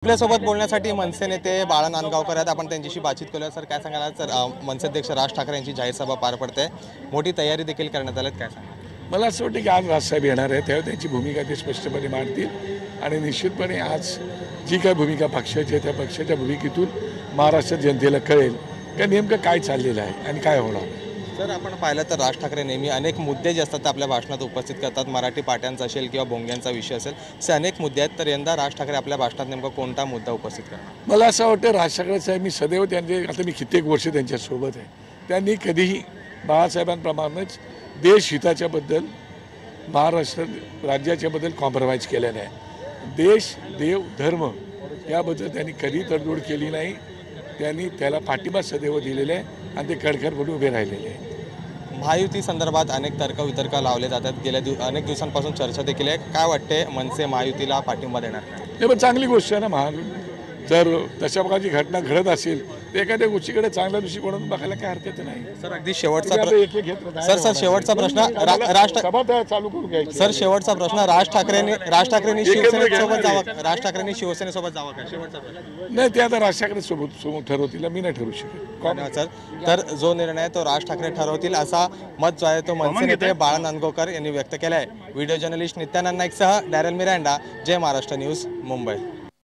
आपल्यासोबत बोलण्यासाठी मनसे नेते बाळा नांदगावकर आहेत। आपण त्यांच्याशी बातचीत करूया। सर, काय सांगाल? सर, मनसे अध्यक्ष राज ठाकरे यांची जाहीर सभा पार पडते, मोठी तयारी देखील करण्यात आली, काय सांगाल? मला असं वाटतं की आज राजसाहेब येणार आहे, त्यावेळी त्यांची भूमिका ते स्पष्टपणे मांडतील आणि निश्चितपणे आज जी काय भूमिका पक्षाची आहे त्या पक्षाच्या भूमिकेतून महाराष्ट्र जनतेला कळेल की नेमकं काय चाललेलं आहे आणि काय होणार। सर, आपण पाहिलं तर राज ठाकरे नेहमी अनेक मुद्दे जे असतात ते आपल्या भाषणात उपस्थित करतात। मराठी पाट्यांचा असेल किंवा भोंग्यांचा विषय असेल, असे अनेक मुद्दे आहेत। तर यंदा राज ठाकरे आपल्या भाषणात नेमका कोणता मुद्दा उपस्थित करणार? मला असं वाटतं राज ठाकरे साहेब, मी सदैव त्यांचे, आता मी कित्येक वर्ष त्यांच्यासोबत आहे, त्यांनी कधीही बाळासाहेबांप्रमाणेच देशहिताच्याबद्दल, महाराष्ट्र राज्याच्याबद्दल कॉम्प्रोमाइज केलं नाही। देश, देव, धर्म याबद्दल त्यांनी कधी तडजोड केली नाही। त्यांनी त्याला पाठिंबा सदैव दिलेला आहे आणि ते कडकडपणे उभे राहिलेले आहे। महायुती संदर्भात अनेक तर्क लावले जातात, गेल्या अनेक दिवसांपासून चर्चा देखील आहे। काय वाटते, मनसे महायुतीला पाठिंबा देणार? हे पण चांगली गोष्ट आहे ना। जर तशा प्रकारची घटना घडत असेल तर एखाद्या गोष्टीकडे चांगल्या दृष्टिकोनातून बघायला काय हरकत नाही। सर, अगदी शेवटचा शेवटचा प्रश्न चालू करून घ्यायचा। सर, शेवटचा प्रश्न, राज ठाकरेंनी शिवसेनेसोबत जावं, राज ठाकरेंनी शिवसेनेसोबत जावं का? शेवटचा प्रश्न। नाही, ते आता राज ठाकरे सोबत ठरवतील, मी नाही ठरवू शकत। सर, तर जो निर्णय तो राज ठाकरे ठरवतील असा मत जो आहे तो मनसे नेते बाळा नांदगावकर यांनी व्यक्त केला आहे। व्हिडिओ जर्नलिस्ट नित्यानंद नाईकसह Darrel Miranda, Jai Maharashtra news, Mumbai.